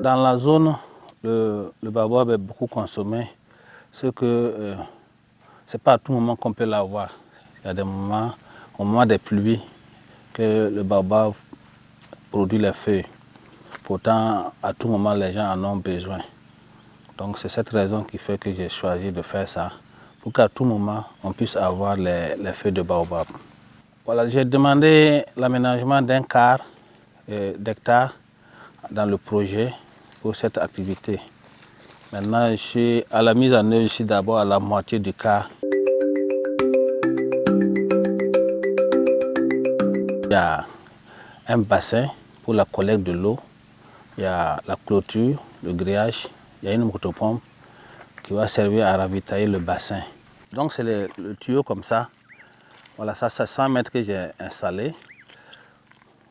Dans la zone, le baobab est beaucoup consommé, ce que c'est pas à tout moment qu'on peut l'avoir. Il y a des moments, au moment des pluies, que le baobab produit les feuilles. Pourtant, à tout moment, les gens en ont besoin. Donc c'est cette raison qui fait que j'ai choisi de faire ça, pour qu'à tout moment, on puisse avoir les feuilles de baobab. Voilà, j'ai demandé l'aménagement d'un quart d'hectare dans le projet pour cette activité. Maintenant, je suis à la mise en œuvre ici d'abord à la moitié du quart. Il y a un bassin pour la collecte de l'eau, il y a la clôture, le grillage, il y a une motopompe qui va servir à ravitailler le bassin. Donc c'est le tuyau comme ça. Voilà, ça c'est 100 mètres que j'ai installé.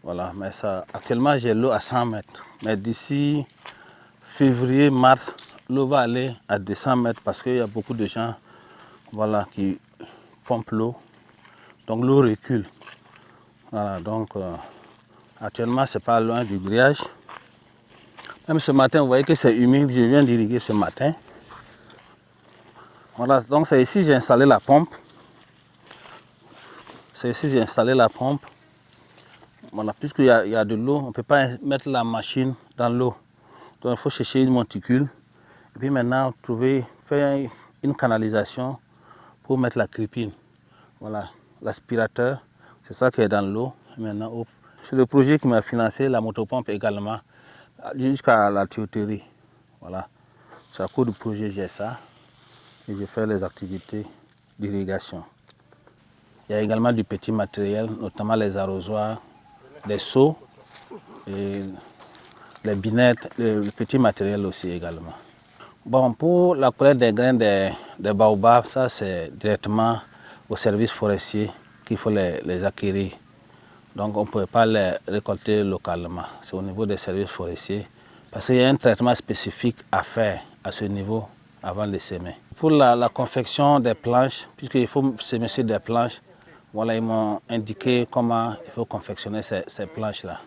Voilà, mais ça, actuellement j'ai l'eau à 100 mètres. Mais d'ici février, mars, l'eau va aller à 200 mètres parce qu'il y a beaucoup de gens, voilà, qui pompent l'eau. Donc l'eau recule. Voilà, donc actuellement c'est pas loin du grillage. Même ce matin, vous voyez que c'est humide, je viens d'irriguer ce matin. Voilà, donc c'est ici que j'ai installé la pompe. C'est ici que j'ai installé la pompe. Voilà, puisqu'il y a de l'eau, on ne peut pas mettre la machine dans l'eau. Donc il faut chercher une monticule. Et puis maintenant, faire une canalisation pour mettre la crépine. Voilà, l'aspirateur, c'est ça qui est dans l'eau. Maintenant, c'est le projet qui m'a financé la motopompe également, jusqu'à la tuyauterie. Voilà, c'est à cause du projet, j'ai ça. Et je fais les activités d'irrigation. Il y a également du petit matériel, notamment les arrosoirs, les seaux, et les binettes, le petit matériel aussi également. Bon, pour la collecte des graines des baobabs, ça c'est directement au service forestier qu'il faut les acquérir. Donc on ne peut pas les récolter localement, c'est au niveau des services forestiers. Parce qu'il y a un traitement spécifique à faire à ce niveau avant de semer. Pour la confection des planches, puisqu'il faut semer sur des planches, voilà, ils m'ont indiqué comment il faut confectionner ces planches-là.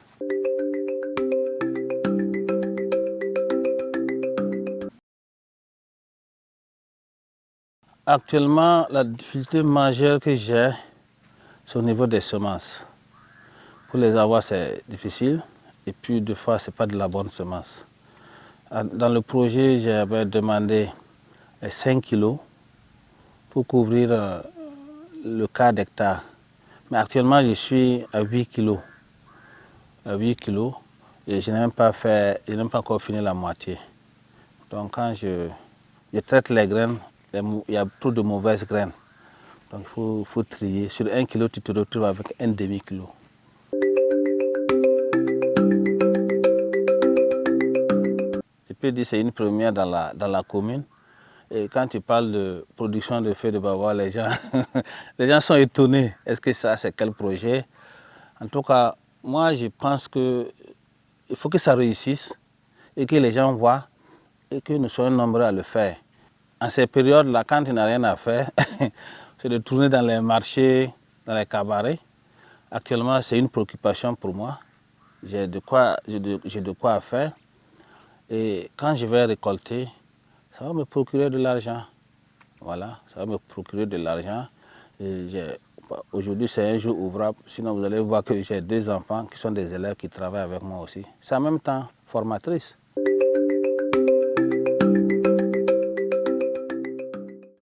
Actuellement, la difficulté majeure que j'ai, c'est au niveau des semences. Pour les avoir, c'est difficile. Et puis, des fois, ce n'est pas de la bonne semence. Dans le projet, j'avais demandé 5 kilos pour couvrir le quart d'hectare. Mais actuellement, je suis à 8 kilos. À 8 kilos. Et je n'ai même pas encore fini la moitié. Donc, quand je traite les graines, il y a trop de mauvaises graines. Donc, il faut trier. Sur 1 kilo, tu te retrouves avec un demi-kilo. Je peux dire que c'est une première dans la commune. Et quand tu parles de production de feuilles de baobab, les gens sont étonnés. Est-ce que ça, c'est quel projet? En tout cas, moi, je pense qu'il faut que ça réussisse et que les gens voient et que nous soyons nombreux à le faire. En ces périodes-là, quand tu n'as rien à faire, c'est de tourner dans les marchés, dans les cabarets. Actuellement, c'est une préoccupation pour moi. J'ai de quoi faire. Et quand je vais récolter, ça va me procurer de l'argent. Voilà, ça va me procurer de l'argent. Aujourd'hui, c'est un jour ouvrable. Sinon, vous allez voir que j'ai 2 enfants qui sont des élèves qui travaillent avec moi aussi. C'est en même temps formatrice.